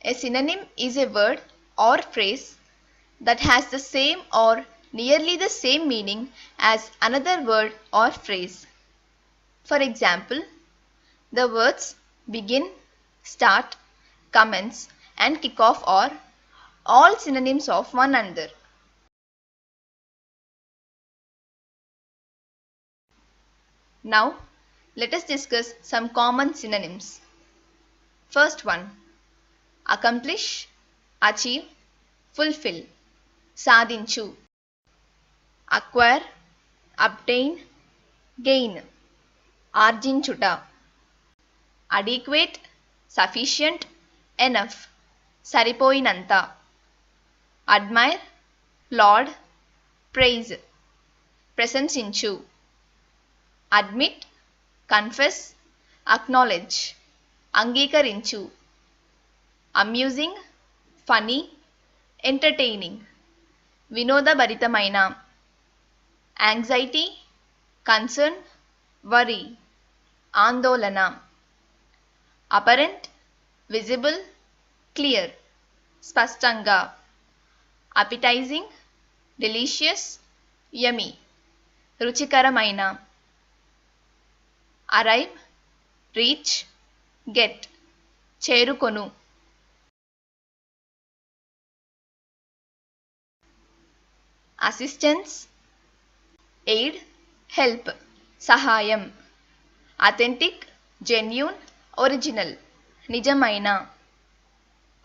A synonym is a word or phrase that has the same or nearly the same meaning as another word or phrase. For example, the words begin, start, commence, and kick off are all synonyms of one another. Now, let us discuss some common synonyms. First one, accomplish, achieve, fulfill, సాధించు, acquire, obtain, gain, ఆర్జించుట, adequate, sufficient, enough, సరిపోయినంత, admire, laud, praise, ప్రశంసించు, admit, confess, acknowledge, అంగీకరించు, amusing, funny, entertaining, వినోదభరితమైన, anxiety, concern, worry, ఆందోళన, apparent, visible, clear, స్పష్టంగా, appetizing, delicious, yummy, రుచికరమైన, arrive, reach, get, చేరుకొను. Assistance, aid, help, సహాయం, authentic, genuine, original, నిజమైన,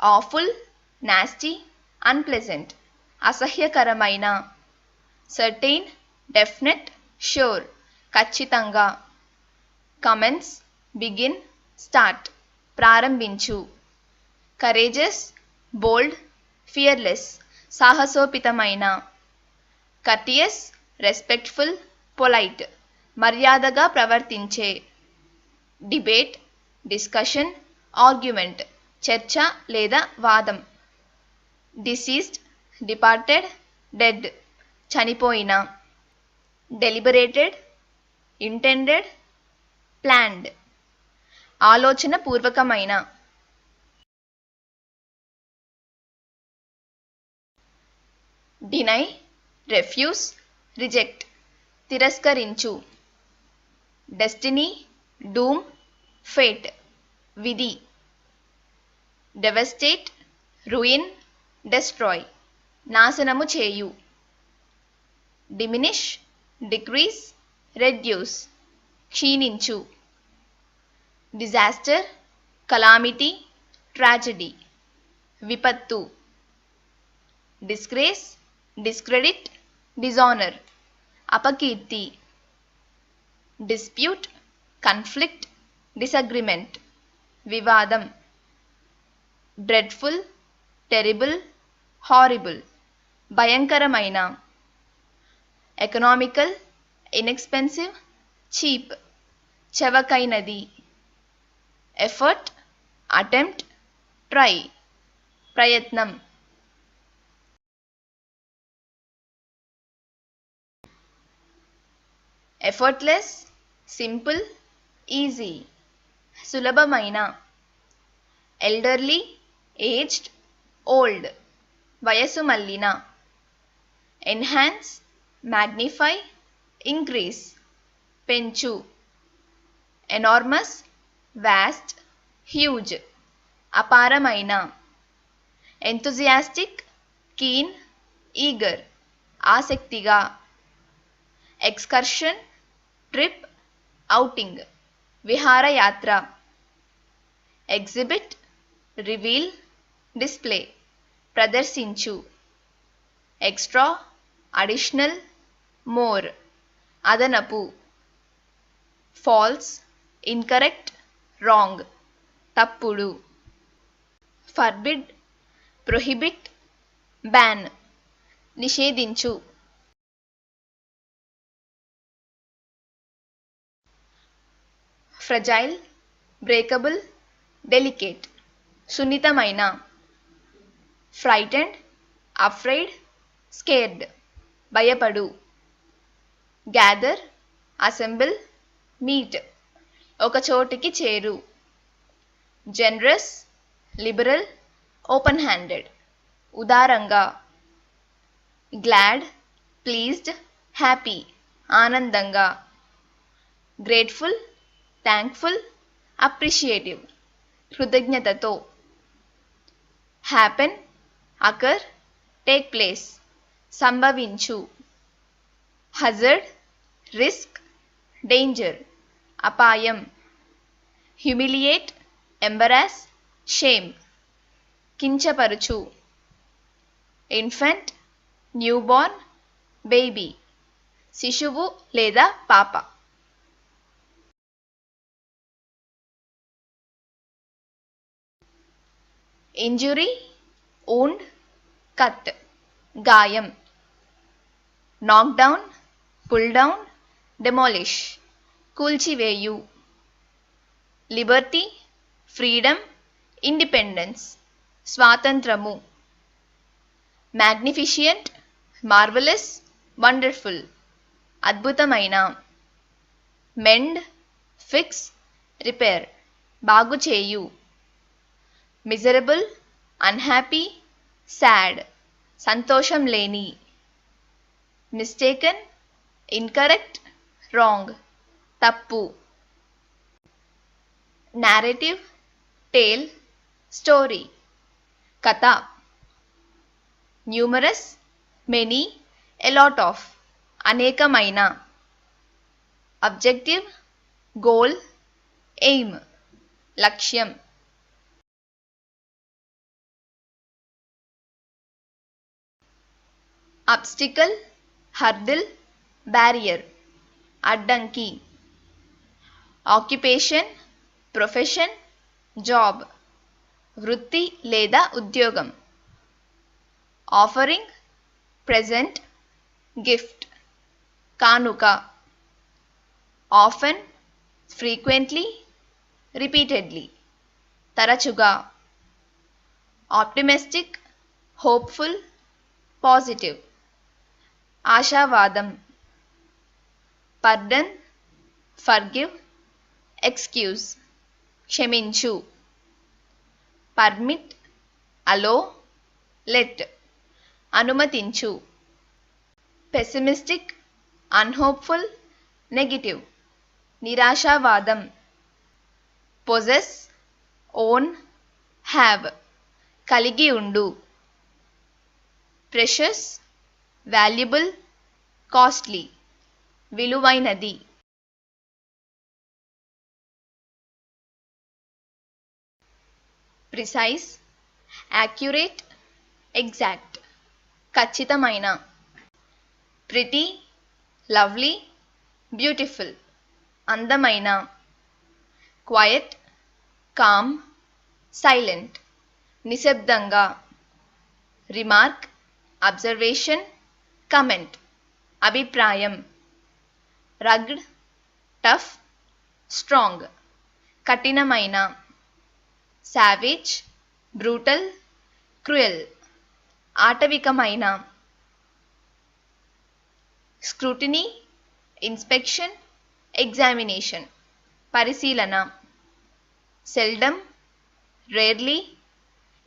awful, nasty, unpleasant, అసహ్యకరమైన, certain, definite, sure, ఖచ్చితంగా, commence, begin, start, ప్రారంభించు, courageous, bold, fearless, సాహసోపేతమైన, courteous, respectful, polite, మర్యాదగా ప్రవర్తించే, debate, discussion, argument, చర్చ లేదా వాదం, deceased, departed, dead, చనిపోయిన, deliberated, intended, planned, ఆలోచన పూర్వకమైన. deny, refuse, reject, తిరస్కరించు, destiny, doom, fate, విధి, devastate, ruin, destroy, నాశనము చేయు, diminish, decrease, reduce, క్షీణించు, disaster, calamity, tragedy, విపత్తు, disgrace, discredit, dishonor, అపకీర్తి, dispute, conflict, disagreement, వివాదం, dreadful, terrible, horrible, భయంకరమైన, economical, inexpensive, cheap, చవకైనది, effort, attempt, try, ప్రయత్నం. effortless, simple, easy, సులభమైన, elderly, aged, old, వయసు మళ్ళిన, enhance, magnify, increase, పెంచు, enormous, vast, huge, అపారమైన, enthusiastic, keen, eager, ఆసక్తిగా, excursion, trip, outing, విహారయాత్ర, exhibit, reveal, display, ప్రదర్శించు, extra, additional, more, అదనపు, false, incorrect, wrong, తప్పుడు, forbid, prohibit, ban, నిషేధించు. fragile, breakable, delicate, సున్నితమైన, frightened, afraid, scared, భయపడు, gather, assemble, meet, ఒక చోటికి చేరు, generous, liberal, ఓపెన్ హ్యాండెడ్ ఉదారంగా, glad, pleased, happy ఆనందంగా, grateful, thankful, appreciative కృతజ్ఞతతో, హ్యాపెన్, అకర్, టేక్ ప్లేస్ సంభవించు, హజర్డ్, రిస్క్, డేంజర్ అపాయం, హ్యూమిలియేట్, ఎంబరాస్, షేమ్ కించపరుచు, ఇన్ఫెంట్, న్యూబార్న్, బేబీ శిశువు లేదా పాప. ఇంజురీ, wound, కట్ గాయం, knock down, pull down, demolish కూల్చివేయు, లిబర్టీ, ఫ్రీడమ్, ఇండిపెండెన్స్ స్వాతంత్రము, మ్యాగ్నిఫిషియంట్, మార్వెలస్, వండర్ఫుల్ అద్భుతమైన, మెండ్, ఫిక్స్, రిపేర్ బాగుచేయు, మిజరబుల్, అన్హ్యాపీ, సాడ్ సంతోషం లేని, మిస్టేకన్, ఇన్కరెక్ట్, రాంగ్ తప్పు, నారేటివ్, టేల్, స్టోరీ కథ, న్యూమరస్, మెనీ, ఎలాట్ ఆఫ్ అనేకమైన, అబ్జెక్టివ్, గోల్, ఎయిమ్ లక్ష్యం. అబ్స్టికల్, హర్డిల్, బ్యారియర్ అడ్డంకి, ఆక్యుపేషన్, ప్రొఫెషన్, జాబ్ వృత్తి లేదా ఉద్యోగం, ఆఫరింగ్, ప్రెజెంట్, గిఫ్ట్ కానుక, ఆఫెన్, ఫ్రీక్వెంట్లీ, రిపీటెడ్లీ తరచుగా, ఆప్టిమిస్టిక్, హోప్ఫుల్, పాజిటివ్ ఆశావాదం, పర్డన్, ఫర్గివ్, ఎక్స్క్యూజ్ క్షమించు, పర్మిట్, అలో, లెట్ అనుమతించు, పెసిమిస్టిక్, అన్హోప్ఫుల్, నెగటివ్ నిరాశావాదం, పొజెస్, ఓన్, హ్యావ్ కలిగి ఉండు, ప్రెషస్, వాల్యుబుల్, కాస్ట్లీ విలువైనది. ప్రిసైజ్, యాక్యురేట్, ఎగ్జాక్ట్ ఖచ్చితమైన, ప్రిటీ, లవ్లీ, బ్యూటిఫుల్ అందమైన, క్వయట్, కామ్, సైలెంట్ నిశ్శబ్దంగా, రిమార్క్, అబ్జర్వేషన్, కమెంట్ అభిప్రాయం, రగ్డ్, టఫ్, స్ట్రాంగ్ కఠినమైన, సావేజ్, బ్రూటల్, క్రూయల్ ఆటవికమైన, స్క్రూటినీ, ఇన్స్పెక్షన్, ఎగ్జామినేషన్ పరిశీలన, సెల్డమ్, రేర్లీ,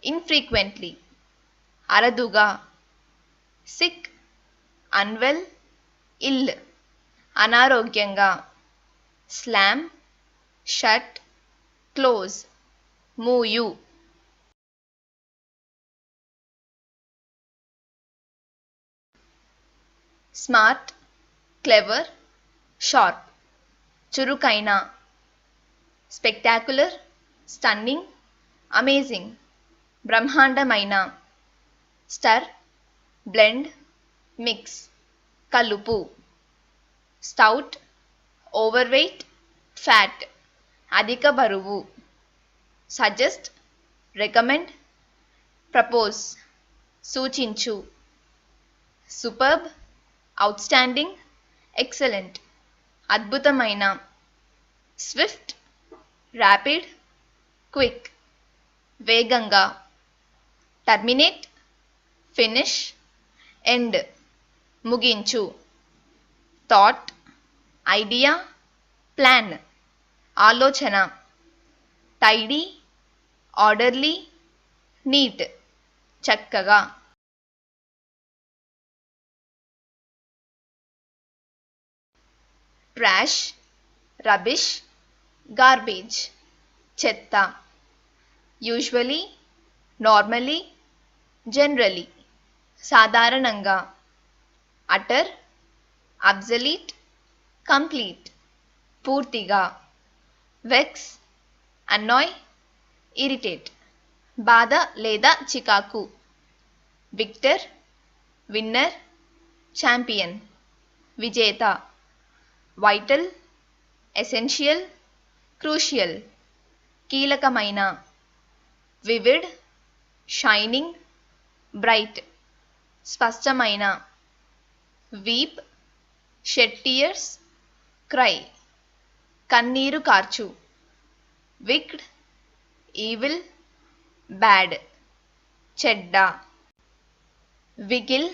ఇన్ఫ్రీక్వెంట్లీ అరదుగా, సిక్, అన్వెల్, ఇల్ అనారోగ్యంగా, స్లామ్, షట్, క్లోజ్ మూయు. స్మార్ట్, క్లెవర్, షార్ప్ చురుకైన, స్పెక్టాక్యులర్, స్టన్నింగ్, అమేజింగ్ బ్రహ్మాండమైన, స్టర్, బ్లెండ్, మిక్స్ కలుపు, స్టౌట్, ఓవర్వెయిట్, ఫ్యాట్ అధిక బరువు, సజెస్ట్, రికమెండ్, ప్రపోజ్ సూచించు, సూపర్బ్, అవుట్స్టాండింగ్, ఎక్సలెంట్ అద్భుతమైన, స్విఫ్ట్, ర్యాపిడ్, క్విక్ వేగంగా, టర్మినేట్, ఫినిష్, ఎండ్ ముగించు, థాట్, ఐడియా, ప్లాన్ ఆలోచన, టైడీ, ఆర్డర్లీ, neat చక్కగా. trash rubbish garbage చెత్త. usually normally generally సాధారణంగా. utter obsolete complete పూర్తిగా. vex annoy irritate బాధ లేదా చికాకు. victor winner champion విజేత. vital essential crucial కీలకమైన. vivid shining bright స్పష్టమైన. weep shed tears cry కన్నీరు కార్చు. wicked evil bad చెడ్డ. wiggle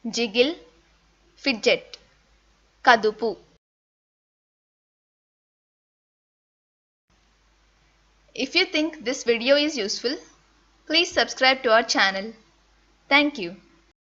jiggle fidget కదుపు. If you think this video is useful, please subscribe to our channel. Thank you.